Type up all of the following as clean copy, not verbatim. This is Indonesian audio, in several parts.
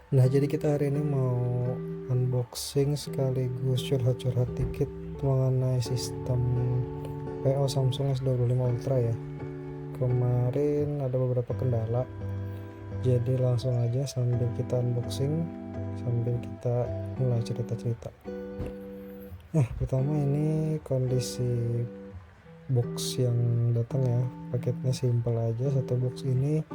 Nah, jadi kita hari ini mau unboxing sekaligus curhat-curhat dikit mengenai sistem PO Samsung S25 Ultra ya. Kemarin ada beberapa kendala, jadi langsung aja sambil kita unboxing, sambil kita mulai cerita-cerita. Nah, pertama ini kondisi box yang datang ya, paketnya simple aja, satu box ini.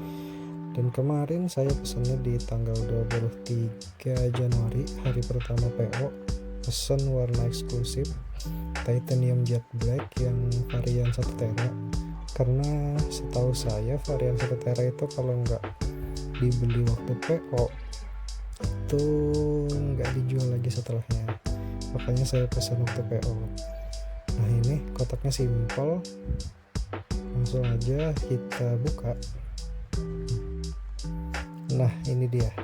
Dan kemarin saya pesannya di tanggal 23 Januari, hari pertama PO, pesan warna eksklusif titanium jet black yang varian 1 tera, karena setahu saya varian 1 tera itu kalau nggak dibeli waktu PO itu nggak dijual lagi setelahnya, makanya saya pesan waktu PO. Nah, ini kotaknya simple, langsung aja kita buka. Nah, ini dia.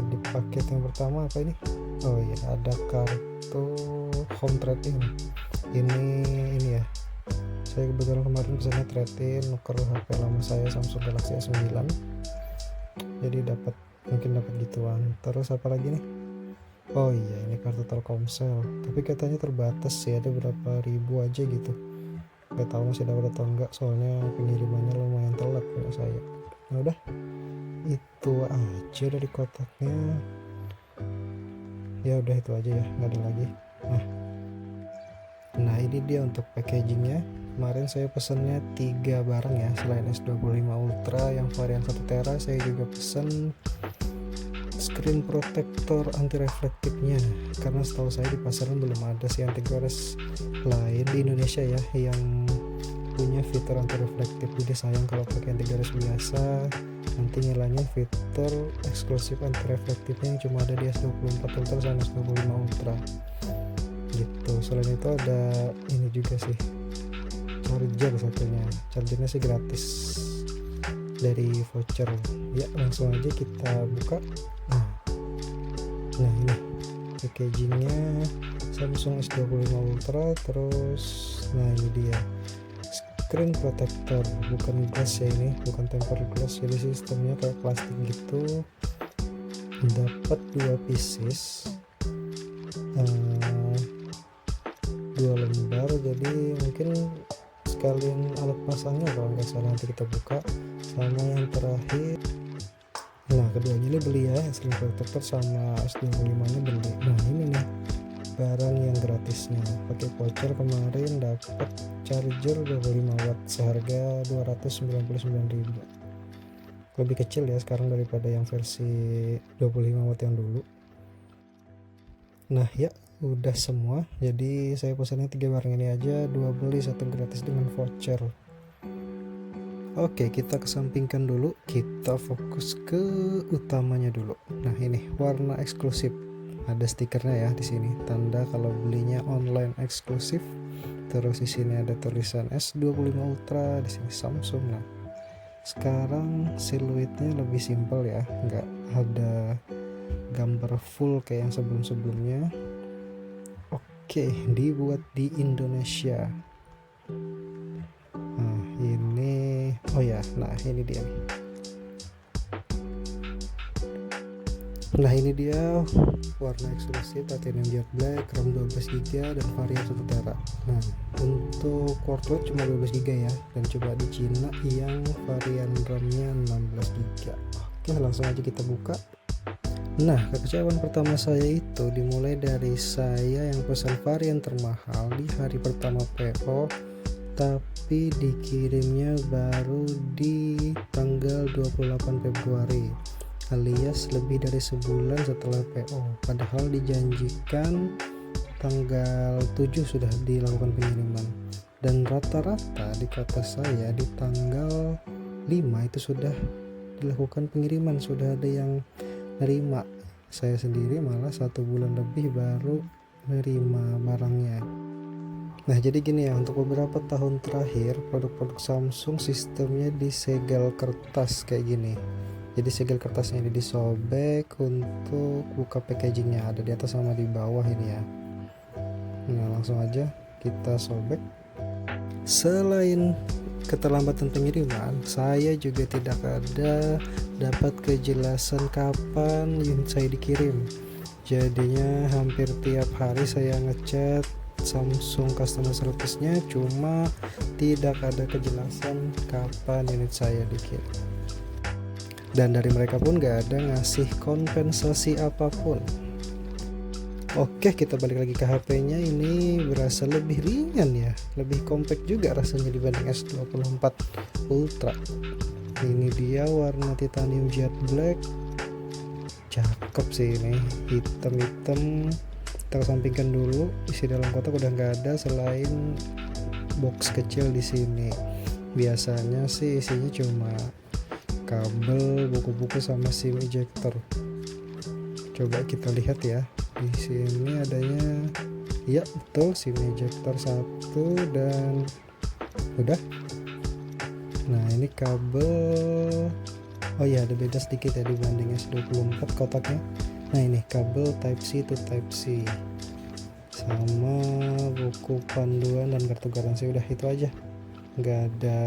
Di paket yang pertama apa ini? Oh iya, ada kartu home trade-in. Ini ya. Saya kebetulan kemarin pesannya trade-in, nuker HP lama saya Samsung Galaxy S9. Jadi mungkin dapat gituan. Terus apa lagi nih? Oh iya, ini kartu Telkomsel. Tapi katanya terbatas sih, ada berapa ribu aja gitu. Gak tahu masih dapat atau enggak, soalnya pengirimannya lumayan telat punya saya. Nah, udah itu aja dari kotaknya. Ya udah itu aja ya, nggak ada lagi. Nah, ini dia untuk packagingnya. Kemarin saya pesennya 3 barang ya, selain S25 Ultra yang varian 1 tera, saya juga pesen screen protector anti reflektifnya, karena setahu saya di pasaran belum ada sih anti gores lain di Indonesia ya yang punya fitur anti reflektif. Jadi sayang kalau pakai anti gores biasa, nanti ngilangin fitur eksklusif anti reflektifnya yang cuma ada di S24 Ultra sama S25 Ultra gitu. Selain itu ada ini juga sih, charger satunya. Chargernya sih gratis dari voucher ya. Langsung aja kita buka. Nah, ini packagingnya Samsung S25 Ultra. Terus nah, ini dia screen protector, bukan glass ya, ini bukan tempered glass, jadi sistemnya kayak plastik gitu. Dapat 2 pieces, 2 lembar, jadi mungkin sekalian alat pasangnya kalau nggak salah, nanti kita buka. Sama yang terakhir, nah keduanya ini beli ya, screen protector sama S25 nya beli. Nah, ini nih barang yang gratisnya, pakai voucher kemarin dapat charger 25 watt seharga 299.000, lebih kecil ya sekarang daripada yang versi 25 watt yang dulu. Nah ya, udah semua. Jadi saya pesannya 3 barang ini aja, 2 beli 1 gratis dengan voucher. Oke, kita kesampingkan dulu, kita fokus ke utamanya dulu. Nah, ini warna eksklusif, ada stikernya ya di sini, tanda kalau belinya online eksklusif. Terus di sini ada tulisan S25 Ultra, di sini Samsung. Nah, sekarang siluetnya lebih simpel ya, nggak ada gambar full kayak yang sebelum-sebelumnya. Oke, dibuat di Indonesia. Nah, ini oh ya, nah ini dia nih. Nah, ini dia warna eksklusif titanium jet black, RAM 12GB dan varian 1 tera. Nah, untuk core load cuma 12GB ya, dan coba di Cina yang varian RAM-nya 16GB. Oke, langsung aja kita buka. Nah, kekecewaan pertama saya itu dimulai dari saya yang pesan varian termahal di hari pertama PO, tapi dikirimnya baru di tanggal 28 Februari, alias lebih dari sebulan setelah PO, padahal dijanjikan tanggal 7 sudah dilakukan pengiriman. Dan rata-rata di kota saya di tanggal 5 itu sudah dilakukan pengiriman, sudah ada yang nerima. Saya sendiri malah 1 bulan lebih baru nerima barangnya. Nah, jadi gini ya, untuk beberapa tahun terakhir produk-produk Samsung sistemnya disegel kertas kayak gini. Jadi segel kertasnya ini disobek untuk buka packagingnya, ada di atas sama di bawah ini ya. Nah, langsung aja kita sobek. Selain keterlambatan pengiriman, saya juga tidak ada dapat kejelasan kapan unit saya dikirim. Jadinya hampir tiap hari saya ngechat Samsung customer service-nya, cuma tidak ada kejelasan kapan unit saya dikirim. Dan dari mereka pun gak ada ngasih kompensasi apapun. Oke, kita balik lagi ke HP-nya. Ini berasa lebih ringan ya, lebih compact juga rasanya dibanding S24 Ultra. Ini dia warna titanium jet black, cakep sih ini, hitam-hitam. Kita kesampingkan dulu. Isi dalam kotak udah nggak ada selain box kecil di sini. Biasanya sih isinya cuma kabel, buku-buku sama SIM ejector. Coba kita lihat ya. Di sini adanya, ya betul, SIM ejector 1 dan udah. Nah ini kabel, oh ya ada beda sedikit ya dibanding S24 kotaknya. Nah ini kabel Type C to Type C, sama buku panduan dan kartu garansi. Udah itu aja, nggak ada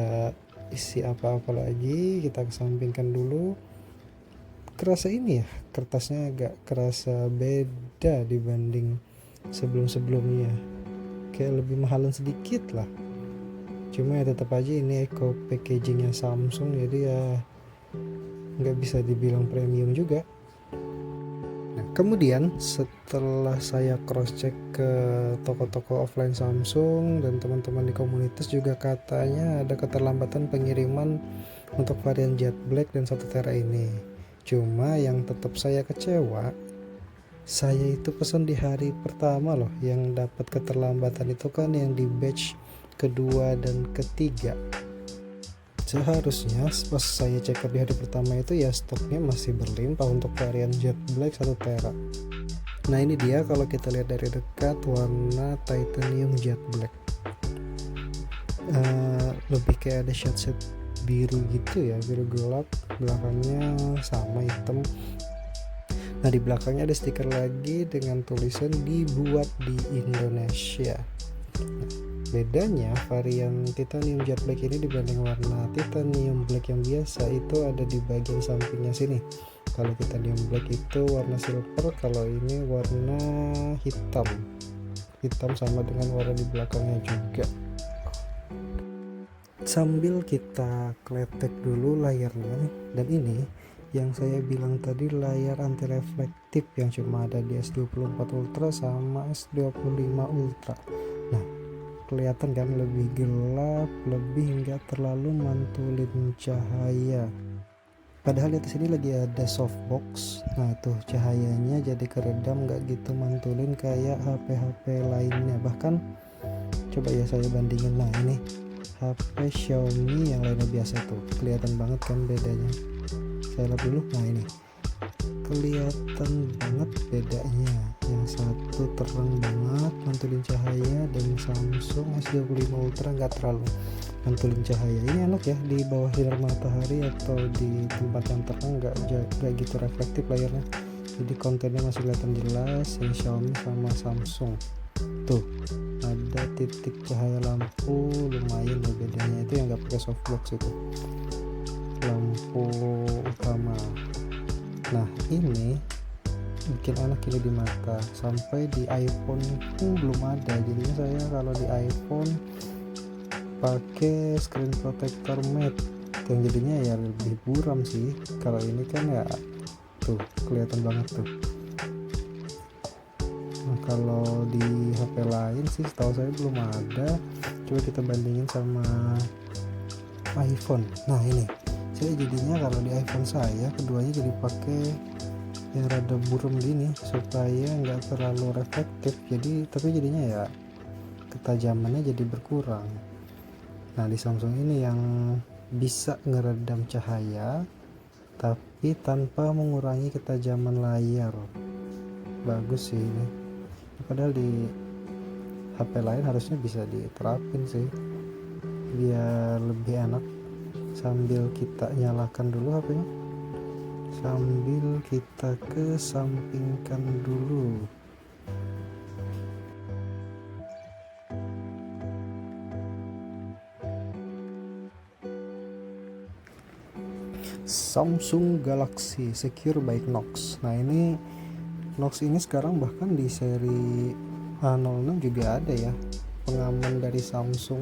isi apa-apa lagi. Kita kesampingkan dulu. Kerasa ini ya, kertasnya agak kerasa beda dibanding sebelum-sebelumnya, kayak lebih mahalan sedikit lah. Cuma ya tetap aja ini eco packagingnya Samsung, jadi ya nggak bisa dibilang premium juga. Nah, kemudian setelah saya cross check ke toko-toko offline Samsung dan teman-teman di komunitas juga katanya ada keterlambatan pengiriman untuk varian Jet Black dan 1 Tera ini. Cuma yang tetap saya kecewa, saya itu pesan di hari pertama loh, yang dapat keterlambatan itu kan yang di batch kedua dan ketiga. Seharusnya pas saya check up di hari pertama itu ya stoknya masih berlimpah untuk varian Jet Black 1 Tera. Nah ini dia kalau kita lihat dari dekat, warna titanium Jet Black, lebih kayak ada shade biru gitu ya, biru gelap. Belakangnya sama hitam. Nah di belakangnya ada stiker lagi dengan tulisan dibuat di Indonesia. Nah, bedanya varian titanium jet black ini dibanding warna titanium black yang biasa itu ada di bagian sampingnya sini. Kalau titanium black itu warna silver, kalau ini warna hitam sama dengan warna di belakangnya juga. Sambil kita kletek dulu layarnya, dan ini yang saya bilang tadi layar anti reflektif yang cuma ada di S24 Ultra sama S25 Ultra. Nah kelihatan kan lebih gelap, lebih nggak terlalu mantulin cahaya. Padahal di atas ini lagi ada softbox. Nah tuh cahayanya jadi keredam, nggak gitu mantulin kayak HP-HP lainnya. Bahkan coba ya saya bandingin. Nah ini HP Xiaomi yang lainnya biasa tuh, kelihatan banget kan bedanya. Saya lihat dulu. Nah ini kelihatan banget bedanya, yang satu terang banget mantulin cahaya, dan Samsung S25 Ultra nggak terlalu mantulin cahaya. Ini enak ya di bawah sinar matahari atau di tempat yang terang, nggak gitu reflektif layarnya, jadi kontennya masih kelihatan jelas. Yang Xiaomi sama Samsung tuh ada titik cahaya lampu, lumayan loh bedanya. Itu yang nggak pakai softbox, itu lampu utama. Nah ini bikin enak ini di mata. Sampai di iPhone pun belum ada. Jadinya saya kalau di iPhone pakai screen protector matte, yang jadinya ya lebih buram sih. Kalau ini kan ya tuh kelihatan banget tuh. Nah kalau di HP lain sih setahu saya belum ada. Coba kita bandingin sama iPhone. Nah ini saya jadinya kalau di iPhone saya keduanya jadi pakai yang rada buram gini supaya nggak terlalu reflektif. Jadi tapi jadinya ya ketajamannya jadi berkurang. Nah di Samsung ini yang bisa ngeredam cahaya tapi tanpa mengurangi ketajaman layar. Bagus sih ini. Padahal di HP lain harusnya bisa diterapin sih biar lebih enak. Sambil kita nyalakan dulu HP-nya, sambil kita kesampingkan dulu. Samsung Galaxy Secure by Knox. Nah ini Knox ini sekarang bahkan di seri A06 juga ada ya, pengaman dari Samsung.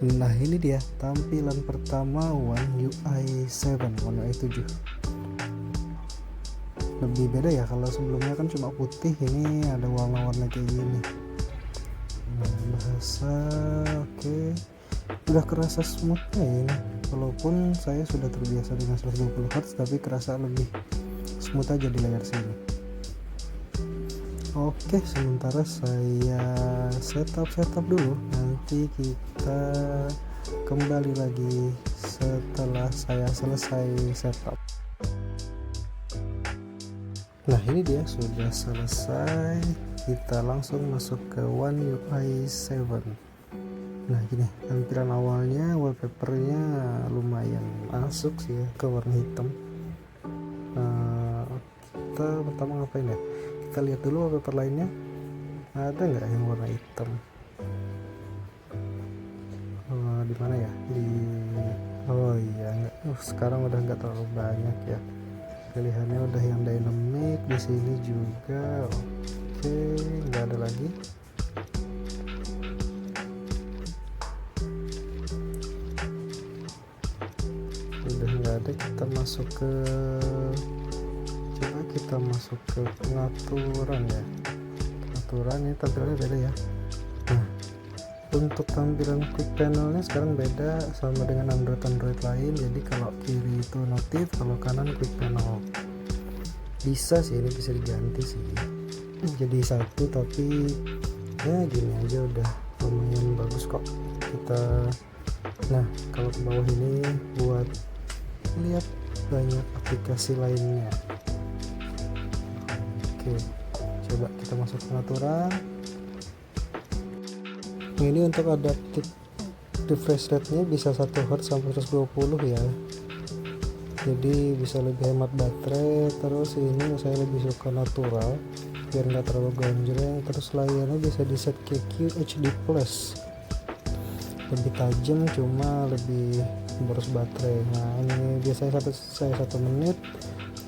Nah ini dia tampilan pertama One UI 7, One UI 7. Lebih beda ya, kalau sebelumnya kan cuma putih, ini ada warna-warna kayak gini. Nah bahasa oke, udah kerasa smoothnya ya ini, walaupun saya sudah terbiasa dengan 120 Hz tapi kerasa lebih smooth aja di layar sini. Oke, sementara saya setup dulu, nanti kita kembali lagi setelah saya selesai setup. Nah ini dia sudah selesai, kita langsung masuk ke One UI 7. Nah gini tampilan awalnya, wallpapernya lumayan masuk sih ya ke warna hitam. Kita pertama ngapain ya, kita lihat dulu wallpaper lainnya ada nggak yang warna hitam. Di mana ya, oh iya enggak, sekarang udah nggak terlalu banyak ya, pilihannya udah yang dynamic di sini juga. Oke, nggak ada lagi. Udah nggak ada, kita masuk ke pengaturan ya. Pengaturan ini tampilannya beda ya. Nah untuk tampilan quick panelnya sekarang beda sama dengan Android lain. Jadi kalau kiri itu notif, kalau kanan quick panel. Bisa sih, ini bisa diganti sih jadi satu, tapi ya gini aja udah lumayan bagus kok. Nah kalau ke bawah ini buat lihat banyak aplikasi lainnya. Oke, coba kita masuk pengaturan. Ini untuk adaptive refresh rate-nya bisa 1 Hz sampai 120 ya, jadi bisa lebih hemat baterai. Terus ini saya lebih suka natural biar nggak terlalu gonjreng. Terus layarnya bisa di set ke QHD+, lebih tajam cuma lebih boros baterai. Nah ini biasanya saya 1 menit.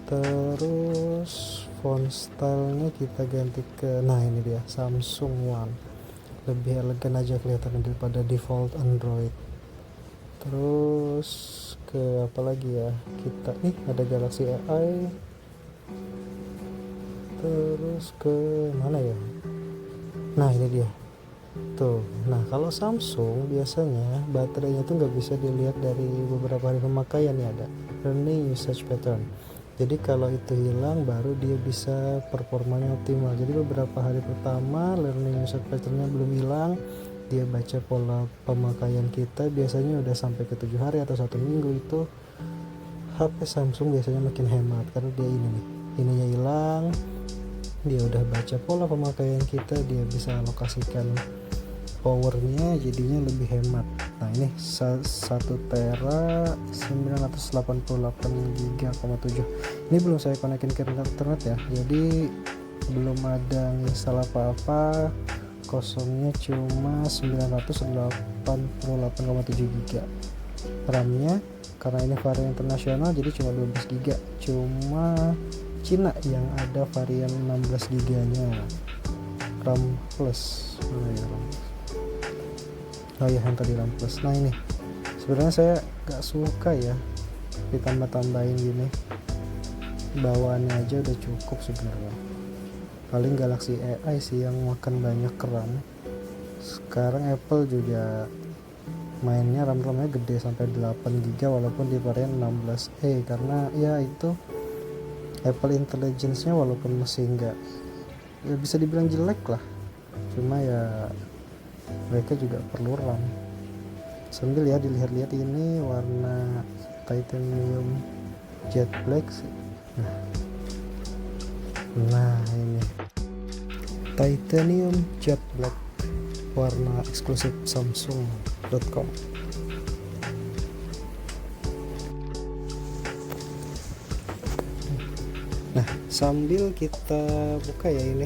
Terus font stylenya kita ganti ke, nah ini dia Samsung One, lebih elegan aja kelihatannya daripada default Android. Terus ke apa lagi ya, kita ada Galaxy AI. Terus ke mana ya, nah ini dia tuh. Nah kalau Samsung biasanya baterainya tuh nggak bisa dilihat dari beberapa hari pemakaian ya, ada learning usage pattern. Jadi kalau itu hilang baru dia bisa performanya optimal. Jadi beberapa hari pertama learning usage patternnya belum hilang, dia baca pola pemakaian kita, biasanya udah sampai ke 7 hari atau 1 minggu, itu HP Samsung biasanya makin hemat karena dia ininya hilang, dia udah baca pola pemakaian kita, dia bisa alokasikan powernya jadinya lebih hemat. Nah ini 1 tera 988 GB,7. Ini belum saya konekin ke internet ya, jadi belum ada install apa-apa, kosongnya cuma 988,7 GB. RAM-nya karena ini varian internasional jadi cuma 12 GB, cuma Cina yang ada varian 16 GB nya RAM plus. Oh ya yang tadi RAM plus. Nah ini sebenarnya saya gak suka ya ditambah-tambahin gini, bawaannya aja udah cukup sebenarnya. Paling Galaxy AI sih yang makan banyak RAM. Sekarang Apple juga mainnya RAM-nya gede sampai 8 GB walaupun di varian 16e, karena ya itu Apple Intelligence-nya walaupun masih enggak ya bisa dibilang jelek lah, cuma ya mereka juga perlu RAM. Sambil ya dilihat-lihat ini warna titanium jet black. Nah ini titanium jet black, warna eksklusif Samsung.com. Nah sambil kita buka ya ini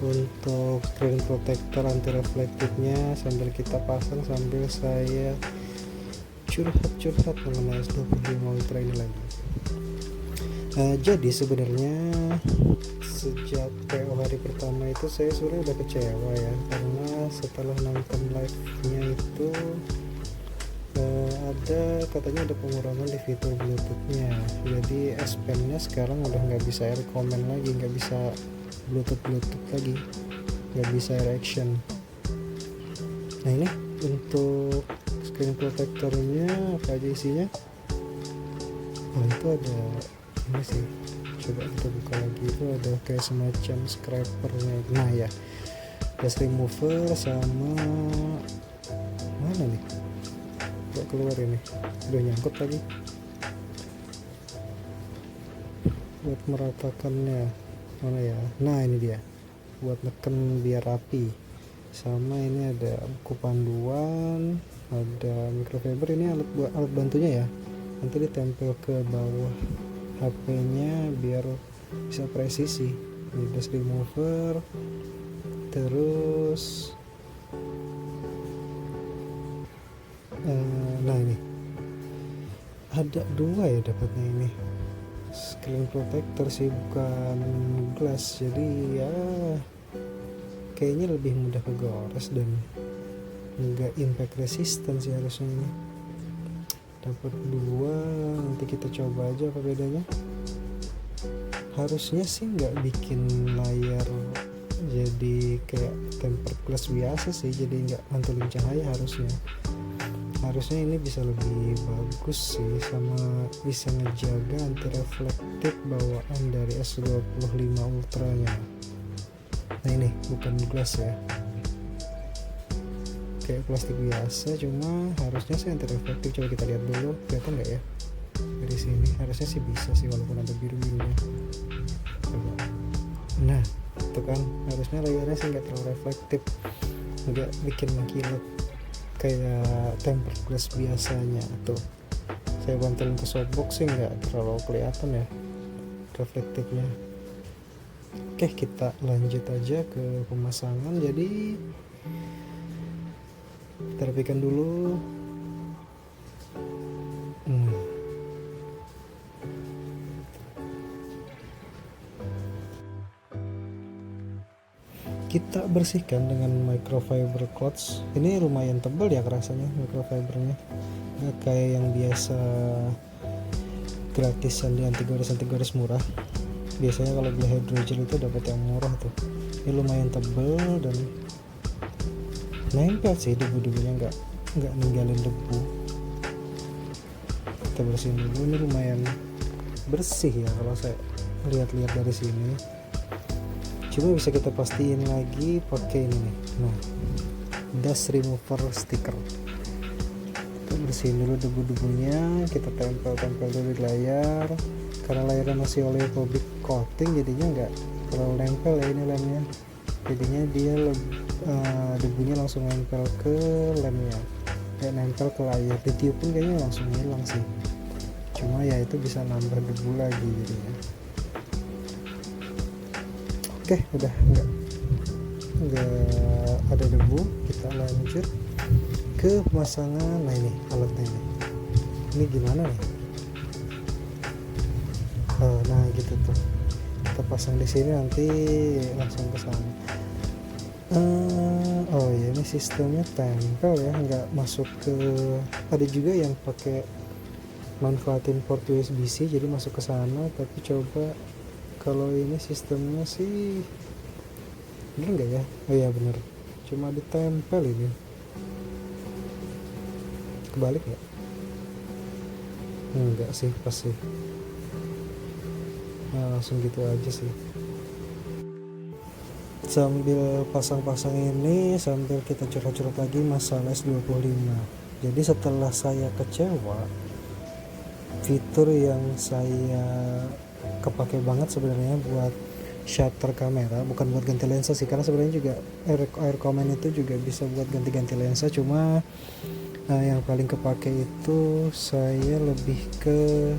untuk screen protector anti reflektifnya, sambil kita pasang, sambil saya curhat mengenai S25 Ultra ini lagi. Jadi sebenarnya sejak PO hari pertama itu saya sebenarnya udah kecewa ya, karena setelah nonton live-nya itu ada katanya ada pengurangan di fitur Bluetooth-nya. Jadi S Pen-nya sekarang udah nggak bisa air comment lagi, nggak bisa Bluetooth lagi, nggak bisa air action. Nah ini untuk screen protectornya apa aja isinya? Oh itu ada ini sih, coba kita buka lagi, itu ada kayak semacam scrapernya. Nah ya, dust remover sama mana nih, gak keluar ini, udah nyangkut lagi buat meratakannya. Mana ya, nah ini dia buat neken biar rapi. Sama ini ada buku panduan, ada microfiber, ini alat bantunya ya, nanti ditempel ke bawah HP-nya biar bisa presisi. Ini dust remover, terus nah ini ada dua ya dapatnya, ini screen protector sih bukan glass, jadi ya kayaknya lebih mudah kegores dan enggak impact resistant sih harusnya. Ini dapat dua, nanti kita coba aja apa bedanya. Harusnya sih nggak bikin layar jadi kayak tempered glass biasa sih, jadi nggak mantulin cahaya. Harusnya ini bisa lebih bagus sih, sama bisa ngejaga anti reflektif bawaan dari S25 Ultra nya. Nah ini bukan glass ya, kayak plastik biasa, cuma harusnya sih anti reflektif. Coba kita lihat dulu, kelihatan nggak ya dari sini? Harusnya sih bisa sih walaupun ada biru-birunya. Nah itu kan harusnya layarnya sih nggak terlalu reflektif, nggak bikin mengkilat kayak tempered glass biasanya. Tuh saya bantuin ke softbox sih nggak terlalu kelihatan ya reflektifnya. Oke, kita lanjut aja ke pemasangan. Jadi kita rapikan dulu. Kita bersihkan dengan microfiber cloth. Ini lumayan tebal ya rasanya microfibernya, nggak kayak yang biasa gratisan di antigoris murah. Biasanya kalau beli hydrogel itu dapat yang murah tuh. Ini lumayan tebal dan nempel sih, debu-debunya nggak ninggalin debu. Kita bersihin dulu. Ini lumayan bersih ya kalau saya lihat-lihat dari sini. Cuma bisa kita pastiin lagi pakai ini nih. Nah, dust remover sticker. Kita bersihin dulu debu-debunya, kita tempel-tempel dulu di layar. Karena layarnya masih oleofobic coating, jadinya nggak terlalu nempel ya ini lemnya. Jadinya dia debunya langsung nempel ke lemnya, kayak nempel ke layar. Ditiup pun kayaknya langsung hilang sih. Cuma ya itu bisa nambah debu lagi jadinya. Oke, udah nggak ada debu. Kita lanjut ke pemasangan. Nah ini alatnya ini gimana nih? Nah gitu tuh, kita pasang di sini, nanti langsung ke sana. Oh ya, ini sistemnya tempel ya, nggak masuk ke. Ada juga yang pakai manfaatin port USB-C jadi masuk ke sana, tapi coba kalau ini sistemnya sih bener nggak ya? Oh ya bener, cuma ditempel ini. Kebalik nggak? Enggak sih, pas sih. Nah, langsung gitu aja sih. Sambil pasang-pasang ini, sambil kita curhat-curhat lagi masalah S25. Jadi setelah saya kecewa, fitur yang saya kepake banget sebenarnya buat shutter kamera, bukan buat ganti lensa sih, karena sebenarnya juga air comment itu juga bisa buat ganti-ganti lensa. Cuma yang paling kepake itu saya lebih ke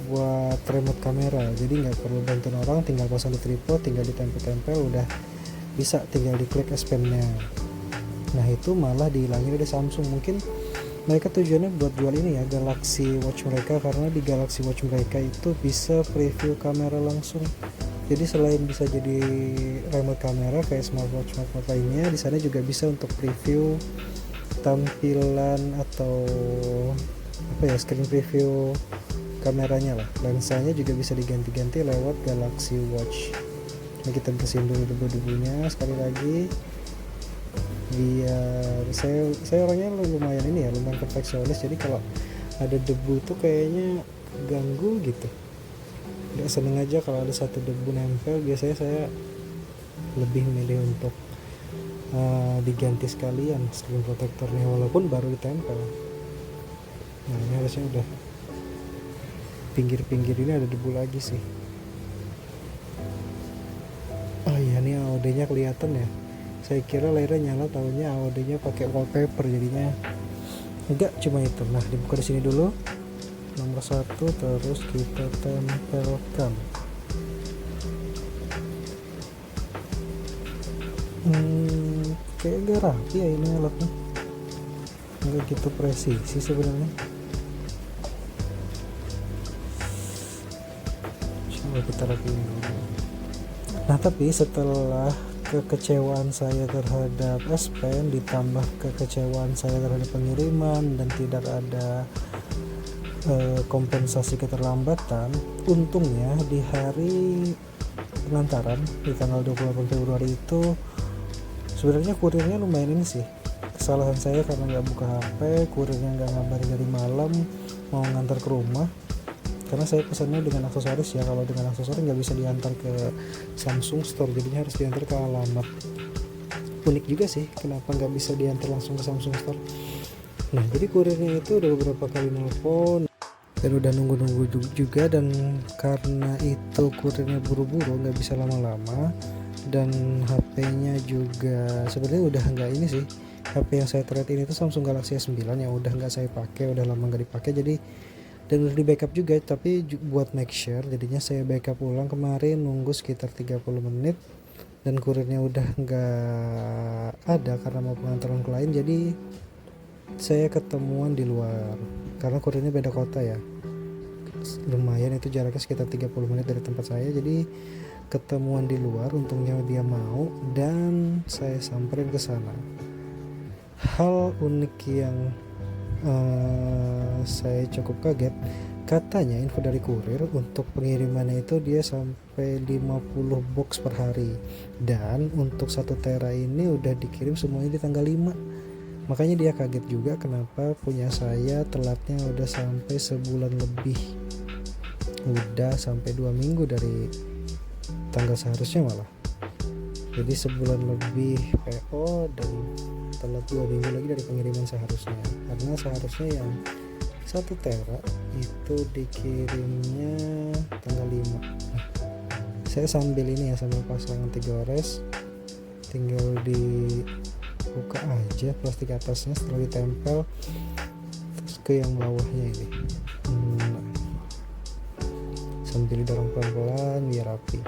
buat remote kamera, jadi nggak perlu bantuin orang, tinggal pasang di tripod, tinggal ditempel-tempel, udah bisa tinggal diklik S Pen-nya. Nah itu malah dihilangin dari Samsung. Mungkin mereka tujuannya buat jual ini ya, Galaxy Watch mereka, karena di Galaxy Watch mereka itu bisa preview kamera langsung. Jadi selain bisa jadi remote kamera kayak smartwatch lainnya, di sana juga bisa untuk preview tampilan atau screen preview kameranya lah. Lensanya juga bisa diganti-ganti lewat Galaxy Watch. Nah, kita bersihin dulu debu-debunya sekali lagi, biar saya orangnya lumayan perfeksionis, jadi kalau ada debu tuh kayaknya ganggu gitu, nggak seneng aja kalau ada satu debu nempel. Biasanya saya lebih milih untuk diganti sekalian screen protectornya walaupun baru ditempel. Nah, ini harusnya udah pinggir-pinggir ini ada debu lagi sih. Oh iya, ini AOD nya kelihatan ya, saya kira layarnya nyala, tahunya AOD nya pakai wallpaper, jadinya enggak, cuma itu. Nah, dibuka di sini dulu nomor 1, terus kita tempelkan. Kayak gak rapi ya ini alatnya, enggak gitu presisi sebenarnya. Coba kita rapiin dulu. Nah, tapi setelah kekecewaan saya terhadap S Pen ditambah kekecewaan saya terhadap pengiriman dan tidak ada kompensasi keterlambatan, untungnya di hari pengantaran di tanggal 28 Februari itu sebenarnya kurirnya lumayan ini sih. Kesalahan saya karena nggak buka HP, kurirnya nggak ngabarin dari malam mau ngantar ke rumah, karena saya pesannya dengan aksesoris ya. Kalau dengan aksesoris nggak bisa diantar ke Samsung Store, jadinya harus diantar ke alamat. Unik juga sih kenapa nggak bisa diantar langsung ke Samsung Store. Nah, jadi kurirnya itu udah beberapa kali nelpon dan udah nunggu juga, dan karena itu kurirnya buru-buru nggak bisa lama-lama, dan HP-nya juga sebenarnya udah nggak ini sih. HP yang saya trade ini tuh Samsung Galaxy S9 yang udah nggak saya pakai, udah lama nggak dipakai, jadi dan udah di backup juga, tapi buat make sure jadinya saya backup ulang kemarin, nunggu sekitar 30 menit, dan kurirnya udah nggak ada karena mau pengantaran klien. Jadi saya ketemuan di luar karena kurirnya beda kota ya, lumayan itu jaraknya sekitar 30 menit dari tempat saya. Jadi ketemuan di luar, untungnya dia mau dan saya samperin ke sana. Hal unik yang saya cukup kaget, katanya info dari kurir untuk pengirimannya itu dia sampai 50 box per hari, dan untuk 1 tera ini udah dikirim semuanya di tanggal 5. Makanya dia kaget juga kenapa punya saya telatnya udah sampai sebulan lebih, udah sampai 2 minggu dari tanggal seharusnya malah. Jadi sebulan lebih PO dan telat 2 minggu lagi dari pengiriman seharusnya, karena seharusnya yang 1 tera itu dikirimnya tanggal 5. Nah, saya sambil ini ya, sambil pasang anti gores, tinggal dibuka aja plastik atasnya setelah ditempel terus ke yang bawahnya ini. Sambil didorong pelan-pelan biar rapi.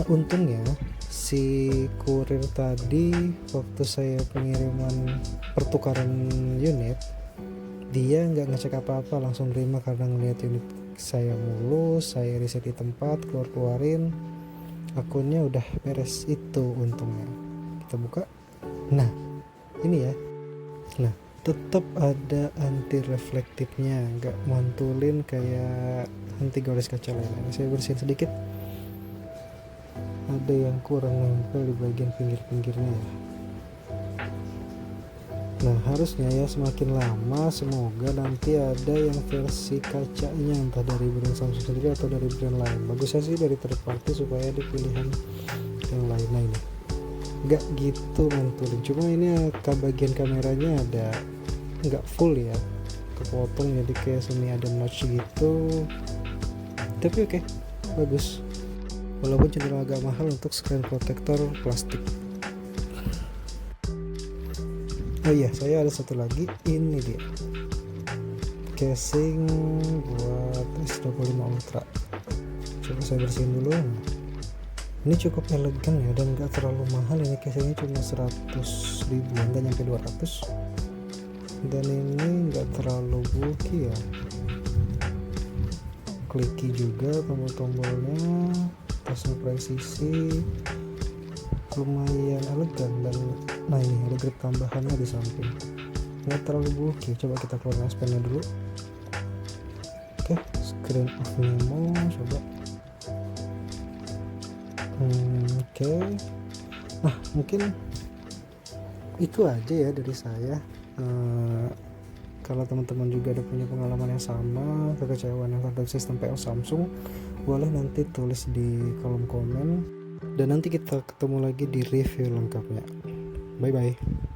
Untungnya si kurir tadi waktu saya pengiriman pertukaran unit, dia nggak ngecek apa-apa, langsung terima karena ngeliat unit saya mulus, saya reset di tempat, keluarin, akunnya udah beres. Itu untungnya. Kita buka. Nah, ini ya. Nah, tetap ada anti reflektifnya, nggak mantulin kayak anti gores kaca lain. Saya bersihin sedikit, ada yang kurang nempel di bagian pinggir-pinggirnya. Nah, harusnya ya semakin lama semoga nanti ada yang versi kacanya entah dari brand Samsung sendiri atau dari brand lain. Bagusnya sih dari third party supaya ada pilihan yang lain. Nah, ini nggak gitu mantulin, cuma ini bagian kameranya ada nggak full ya, kepotong jadi kayak semi ada notch gitu, tapi oke, bagus walaupun cenderung agak mahal untuk screen protector plastik. Oh iya, saya ada satu lagi, ini dia casing buat S25 Ultra. Coba saya bersihin dulu. Ini cukup elegan ya dan gak terlalu mahal, ini casingnya cuma 100 ribuan, gak nyampe 200. dan ini nggak terlalu bulky ya, kliki juga tombol-tombolnya, tasnya presisi, lumayan elegan. Dan nah ini ada grip tambahannya di samping, nggak terlalu bulky. Coba kita keluar S Pen nya dulu. Oke, screen off memo coba. Oke. Nah mungkin itu aja ya dari saya. Kalau teman-teman juga ada punya pengalaman yang sama, kekecewaan yang terhadap sistem PL Samsung, boleh nanti tulis di kolom komen, dan nanti kita ketemu lagi di review lengkapnya. Bye bye.